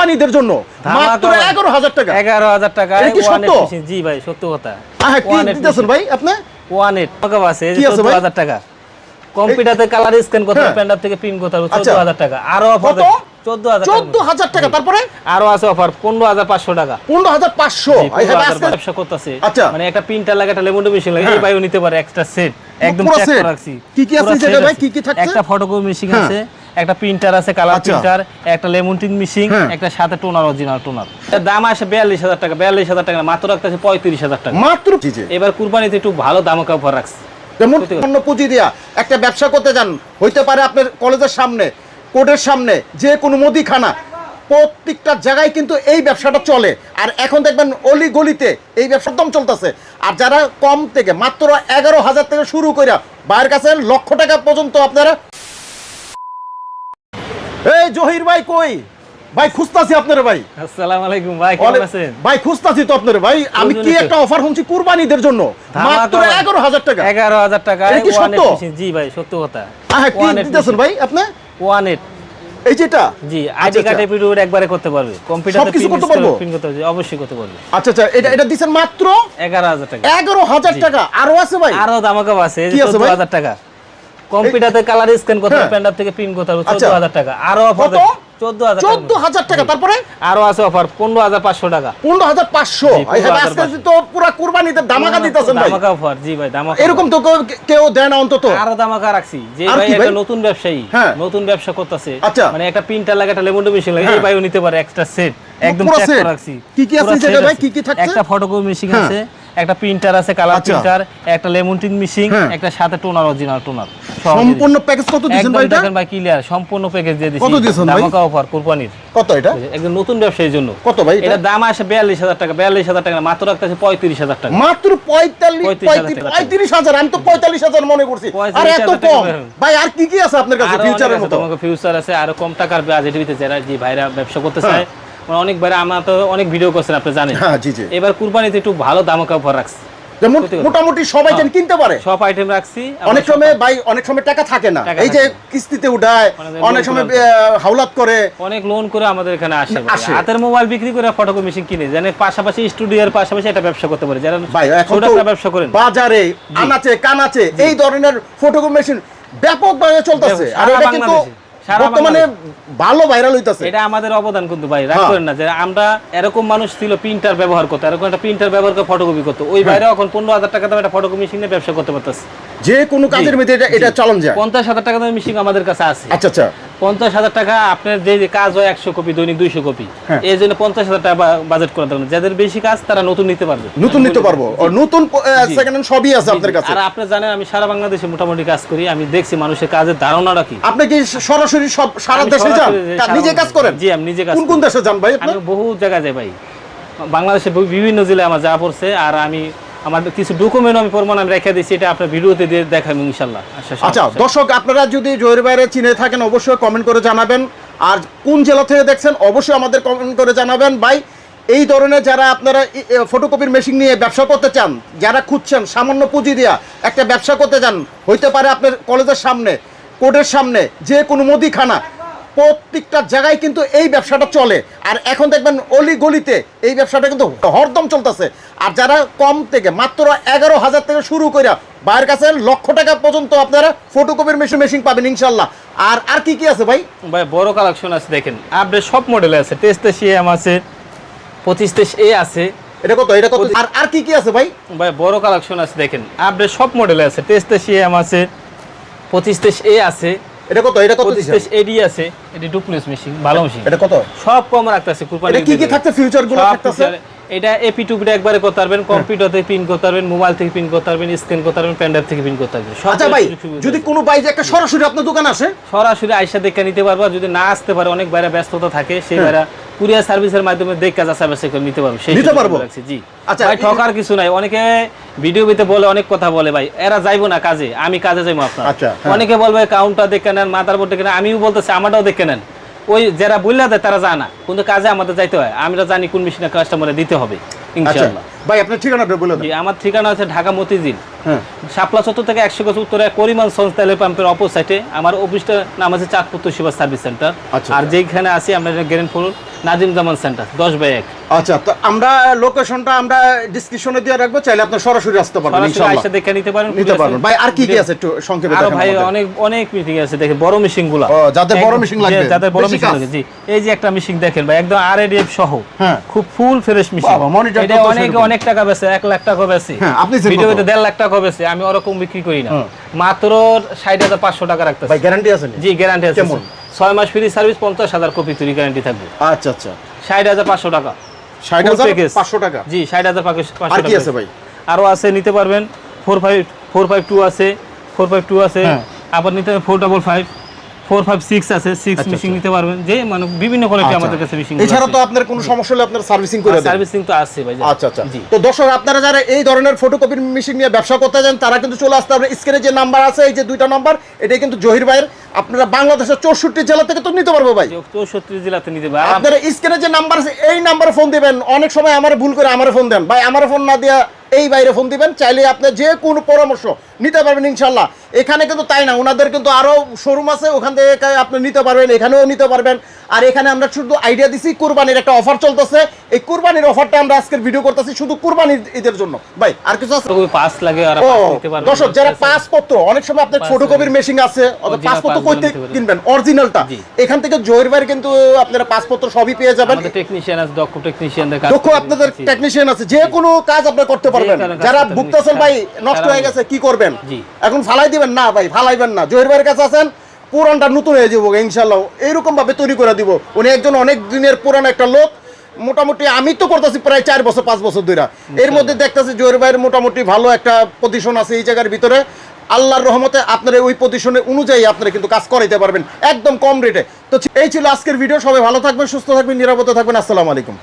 কুরবানিদের জন্য মাত্র 11000 টাকা। 11000 টাকায় ওয়ানেট মেশিন। জি ভাই সত্য কথা। কি দিতেছেন ভাই আপনি? ওয়ানেট টাকা আছে 14000 টাকা। কম্পিউটারে কালার স্ক্যান করতে পেন্ডার থেকে প্রিন্ট করতে 14000 টাকা। আরো অফার 14000 টাকা। তারপরে আরো আছে অফার 15500 টাকা। 15500 ব্যবসা করতেছে। মানে একটা প্রিন্টার লাগে, একটা লেমন মেশিন লাগে, এই ভাইও নিতে পারে এক্সট্রা সেট। একদম চেক করে রাখছি। কি কি আছে সেটা ভাই? কি কি থাকছে? একটা ফটোকপি মেশিন আছে, একটা প্রিন্টার আছে, কালার প্রিন্টার, একটা লেমন্টিং মেশিন, একটা সাথে টোনার, অরিজিনাল টোনার। এর দাম আসে 42000 টাকা। 42000 টাকা মাত্র রাখতেছে 35000 টাকা মাত্র। এবার কুরবানিতে একটু ভালো দামে অফার রাখছি। যেমন অন্য পুঁজি দিয়া একটা ব্যবসা করতে যান, হইতে পারে আপনার কলেজের সামনে, কোর্টের সামনে, যে কোনো মুদিখানা, প্রত্যেকটা জায়গায় কিন্তু এই ব্যবসাটা চলে। আর এখন দেখবেন অলি গলিতে এই ব্যবসা একদম চলতেছে। আর যারা কম থেকে মাত্র 11000 থেকে শুরু করে বাইরের কাছে লক্ষ টাকা পর্যন্ত আপনারা। এই জহির ভাই কই ভাই? খুঁজতাছি আপনারে ভাই। আসসালামু আলাইকুম ভাই, কেমন আছেন ভাই? খুঁজতাছি তো আপনারে ভাই। আমি কি একটা অফার শুনছি কুরবানিদের জন্য মাত্র 11000 টাকা। 11000 টাকায় ওয়ানেট মেশিন। জি ভাই সত্য কথা। কি দিতেছেন ভাই আপনি? ওয়ানেট এই যেটা জি আইডি কার্ড এপিডোর একবারে করতে পারবে। কম্পিউটারে প্রিন্ট করতে পারবে, অবশ্যই করতে পারবে। আচ্ছা আচ্ছা, এটা দিবেন মাত্র 11000 টাকা। 11000 টাকা। আরো আছে ভাই? আরো দামাকা আছে 14000 টাকা। কম্পিউটারে কালার স্ক্যান করতে পেন্ডার থেকে প্রিন্ট করতে 14000 টাকা। আরো অফার 14000 টাকা। তারপরে আরো আছে অফার 15500 টাকা। 15500। আজকে তো পুরো কুরবানিতে দামাকা দিতেছেন ভাই। দামাকা অফার। জি ভাই দামাকা। এরকম তো কেউ দেয় না অন্তত। আরো দামাকা রাখছি। যে ভাই একটা নতুন ব্যবসায়ী, নতুন ব্যবসা করতেছে, মানে একটা প্রিন্টার লাগে, একটা লেমন মেশিন লাগে, এই ভাইও নিতে পারে এক্সট্রা সেট। একদম চেক করে রাখছি। কি কি আছে সেটা ভাই? কি কি থাকছে? একটা ফটোকপি মেশিন আছে, একটা প্রিন্টার আছে, কালার প্রিন্টার, একটা লেমন্টিং মেশিন, একটা সাথে টোনার, অরিজিনাল টোনার। সম্পূর্ণ প্যাকেজ কত দিবেন ভাই? দেখেন ভাই ক্লিয়ার সম্পূর্ণ প্যাকেজ দিয়ে দিছি। কত দিবেন ভাই? দামাকা অফার কুরবানির। কত এটা? একদম নতুন ব্যবসায়ীর জন্য। কত ভাই? এটা দাম আসে 42000 টাকা। 42000 টাকা মাত্র রাখতেছে 35000 টাকা। মাত্র 35000। আমি তো 45000 মনে করছি। আর এত কম ভাই? আর কি কি আছে আপনার কাছে ফিউচারের মতো? তোমাকে ফিউচার আছে আর কম টাকার বাজেটের ভিতরে যারা যে ভাইরা ব্যবসা করতে চায়, মানে অনেক ভাইরা আমরা তো অনেক ভিডিও করছেন আপনি জানেন। হ্যাঁ জি জি। এবার কুরবানিতে একটু ভালো দামাকা অফার রাখছি। মোটামুটি সবাই যেন কিনতে পারে সব আইটেম রাখছি। অনেক সময় ভাই, অনেক সময় টাকা থাকে না, এই যে কিস্তিতে উঠায়, অনেক সময় হাওলাত করে, অনেক লোন করে আমাদের এখানে আসে। হাতের মোবাইল বিক্রি করে ফটোকপি মেশিন কিনে জানে, পাশাপাশি স্টুডিওর পাশাপাশি একটা ব্যবসা করতে পারে। যারা ছোট একটা ব্যবসা করেন, বাজারে আনাচে কানাচে এই ধরনের ফটোকপি মেশিন ব্যাপকভাবে চলতেছে। আর এটা কিন্তু বর্তমানে ভালো ভাইরাল হইতাছে। এটা আমাদের অবদান কিন্তু ভাই, রাগ করেন না যে আমরা এরকম মানুষ ছিল প্রিন্টার ব্যবহার করতে, এরকম একটা প্রিন্টার ব্যবহার করে ফটোকপি করতে, ওই ভাইরা এখন 15000 টাকা দামের একটা ফটোকপি মেশিনে ব্যবসা করতে পারতেছে। যে কোনো কাজের মধ্যে এটা চালান যায়। 50000 টাকা দামের মেশিন আমাদের কাছে আছে। আচ্ছা আচ্ছা। 50000 টাকা আপনার যে কাজ হয় 100 কপি দৈনিক 200 কপি, এই জন্য 50000 টাকা বাজেট করে দেবেন। যাদের বেশি কাজ তারা নতুন নিতে পারবে। নতুন নিতে পারবো, নতুন সেকেন্ড হ্যান্ড সবই আছে আপনার কাছে। আর আপনি জানেন আমি সারা বাংলাদেশে মোটামুটি কাজ করি, আমি দেখছি মানুষের কাজের ধারণাটা কি। আপনি কি সরাসরি সব সারা দেশে যান, নিজে কাজ করেন? জি আমি নিজে কাজ। কোন দেশে যান ভাই আপনি? আমি বহু জায়গায় যাই ভাই, বাংলাদেশে বিভিন্ন জেলায় আমার যাওয়া পড়ছে। আর আমি আমার কিছু ডকুমেন্ট আমি প্রমাণ আমি রেখে দিয়েছি, এটা আপনার ভিডিওতে দিয়ে দেখাবো ইনশাআল্লাহ। আচ্ছা দর্শক, আপনারা যদি জহির ভাইরে চিনে থাকেন অবশ্যই কমেন্ট করে জানাবেন। আর কোন জেলা থেকে দেখছেন অবশ্যই আমাদের কমেন্ট করে জানাবেন। ভাই এই ধরনের যারা আপনারা ফটোকপির মেশিন নিয়ে ব্যবসা করতে চান, যারা খুঁজছেন সামান্য পুঁজি দিয়া একটা ব্যবসা করতে চান, হইতে পারে আপনার কলেজের সামনে, কোর্টের সামনে, যে কোনো মুদিখানা, প্রত্যেকটা জায়গায় কিন্তু এই ব্যবসাটা চলে। আর এখন দেখবেন অলি গলিতে এই ব্যবসাটা কিন্তু হরদম চলতেছে। আর যারা কম থেকে মাত্র 11000 থেকে শুরু করে বাইরের কাছে লক্ষ টাকা পর্যন্ত আপনারা ফটোকপির মেশিন পাবেন ইনশাল্লাহ। আর কি কি আছে ভাই? ভাই বড় কালেকশন আছে, দেখেন আপডেট সব মডেল আছে। 23 আছে, 25 আছে। এটা কত? আর কি কি আছে ভাই? ভাই বড় কালেকশন আছে, দেখেন আপডেট সব মডেল আছে। 23 আছে, 25 আছে। এটা কত? 25 এডি আছে। এটি ডুপ্লেক্স মেশিন, ভালো মেশিন। এটা কত? সব কম রাখতেছে কুরবানি। এটা কি কি থাকতে ফিউচার গুলো থাকতেছে? এটা এপি টুপিটা একবারে করতে পারবেন, কম্পিউটার থেকে প্রিন্ট করতে পারবেন, মোবাইল থেকে প্রিন্ট করতে পারবেন, স্ক্যান করতে পারবেন, পেন ড্রাইভ থেকে প্রিন্ট করতে পারবেন। আচ্ছা ভাই, যদি কোনো ভাই যে একটা সরাসরি আপনার দোকান আসে, সরাসরি আইসা দেখে নিতে পারবা। যদি না আসতে পারে, অনেক বাইরে ব্যস্ততা থাকে, সেই বাইরে কুরিয়ার সার্ভিসের মাধ্যমে দেখে যা সার্ভিস করে নিতে পারবো। সেই নিতে পারবো। জি আচ্ছা ভাই, ঠকার কিছু নাই। অনেকে ভিডিও ভিতে বলে অনেক কথা বলে, ভাই এরা যাইবো না কাজে, আমি কাজে যাইবো আপনার। আচ্ছা, অনেকে বলবে কাউন্টার দেখে নেন, মাদারবোর্ড দেখে নেন, আমিও বলতেছি আমারটাও দেখে নেন। ওই যারা বললা দেয় তারা জানা, কিন্তু কাজে আমাদের যাইতে হয়। আমরা জানি কোন মেশিনে কাস্টমারে দিতে হবে ইনশাআল্লাহ। ভাই আপনার ঠিকানাটা বলে দেন। জি, আমার ঠিকানা আছে ঢাকা মতিঝিল, হ্যাঁ, শাপলা চত্বর থেকে 100 গজ উত্তরে পরিমাণ সংস্থা তেলের পাম্পের অপোসাইটে আমার অফিসটার নাম আছে চাঁদপুর তোশিবা সার্ভিস সেন্টার। আচ্ছা, আর যেখানে আছি আমরা গ্র্যান্ড ফ্লোর নাজিম জামান সেন্টার 10/1। আচ্ছা, তো আমরা লোকেশনটা আমরা ডেসক্রিপশনে দিয়ে রাখবো, চাইলে আপনি সরাসরি আসতে পারবেন সরাসরি ইনশাআল্লাহ। এসে দেখে নিতে পারেন। নিতে পারবেন ভাই। আর কি কি আছে একটু সংক্ষেপে আরো দেখান ভাই আমাদের। অনেক অনেক মিটিং আছে, দেখেন বড় মেশিন গুলা। ও, যাদের বড় মেশিন লাগবে, যাদের বড় বেশি মেশিন কাজ। লাগে, জি। এই যে একটা মেশিন দেখেন ভাই, একদম RADF সহ, হ্যাঁ, খুব ফুল ফ্রেশ মেশিন। বাবা, monitor এটা তো অনেক সেরকম। অনেক টাকা বেচে, 1 লাখ টাকা বেচে। হ্যাঁ, আপনি সেল ভিডিওতে কত? 1.5 লাখ টাকা বেচে, আমি ওরকম বিক্রি করি না। হ্যাঁ। মাত্র 60,500 টাকা রাখতেছি ভাই গ্যারান্টি আছে নি? জি, গ্যারান্টি আছে। কেমন? 6 মাস ফ্রি সার্ভিস, 50,000 কপি তৈরি গ্যারান্টি থাকবে। আচ্ছা আচ্ছা, 60,500 টাকা। 60,500 টাকা। জি, 60,500 আর কি টাকা। আছে ভাই? আরো আছে, নিতে পারবেন 452 আছে, 452 আছে, হ্যাঁ। আবার নিতে 455, 456 আছে, 6 আচ্ছা, মেশিন নিতে পারবেন। যে মানে বিভিন্ন কোয়ালিটি আচ্ছা। আমাদের কাছে মেশিন এছাড়া তো আপনার কোনো সমস্যা হলে আপনার সার্ভিসিং করে দেন। সার্ভিসিং তো আছে ভাই। আচ্ছা আচ্ছা, জি। তো দর্শক আপনারা যারা এই ধরনের ফটোকপির মেশিন নিয়ে ব্যবসা করতে চান তারা কিন্তু চলে আসতে হবে। স্ক্রিনে যে নাম্বার আছে, এই যে 2টা নাম্বার, এটাই কিন্তু জহির ভাইয়ের। আপনারা বাংলাদেশের 64 জেলা থেকে তো নিতে পারবো ভাই। 64 জেলাতে নিতে পারবেন। আপনারা স্ক্রিনে যে নাম্বার আছে এই নাম্বারে ফোন দিবেন। অনেক সময় আমার ভুল করে আমারে ফোন দেন ভাই, আমারে ফোন না দিয়া এই বাইরে ফোন দিবেন। চাইলে আপনি যে কোনো পরামর্শ নিতে পারবেন ইনশাল্লাহ। এখানে কিন্তু তাই না, ওনাদের কিন্তু আরো শোরুম আছে, ওখান থেকে আপনি নিতে পারবেন, এখানেও নিতে পারবেন। আর এখানে আমরা শুধু আইডিয়া দিছি, কুরবানির একটা অফার চলতেছে। এই কুরবানির অফারটা আমরা আজকের ভিডিও করতেছি শুধু কুরবানির ঈদের জন্য। ভাই আর কিছু আছে? ওই পাস লাগে আর ও, পাস নিতে পারবেন। দর্শক যারা পাসপত্র, অনেক সময় আপনার পাস ফটোকপির মেশিন আছে, অথবা Original পাসপত্র পাস কইতে নিতে পারবেন। কিনবেন অরিজিনালটা, জি। এখান থেকে জহির ভাইয়ের কিন্তু আপনারা পাসপত্র সবই পেয়ে যাবেন। আমাদের টেকনিশিয়ান আছে, দক্ষ টেকনিশিয়ানদের কাজ দক্ষ আপনাদের জি। টেকনিশিয়ান আছে, যে কোনো কাজ আপনি করতে পারবেন। কোনো কাজ যারা করতে ভুগতেছেন পারবেন। ভাই নষ্ট সারা হয়ে গেছে কি করবেন, জি। এখন ফালাই দিবেন না ভাই, ফালাইবেন না। জহির ভাইয়ের কাছে আছেন, পুরানটা নতুন হয়ে যাবো ইনশাল্লাহ, এইরকম ভাবে তৈরি করে দিব। উনি একজন অনেক দিনের পুরানো একটা লোক। মোটামুটি আমি তো করতেছি প্রায় 4 বছর 5 বছর ধরে। এর মধ্যে দেখতেছি জহির ভাইয়ের মোটামুটি ভালো একটা পজিশন আছে এই জায়গার ভিতরে। আল্লাহর রহমতে আপনারা ওই পজিশনের অনুযায়ী আপনারা কিন্তু কাজ করাইতে পারবেন একদম কম রেটে। তো এই ছিল আজকের ভিডিও। সবাই ভালো থাকবেন, সুস্থ থাকবেন, নিরাপদে থাকবেন। আসসালামু আলাইকুম।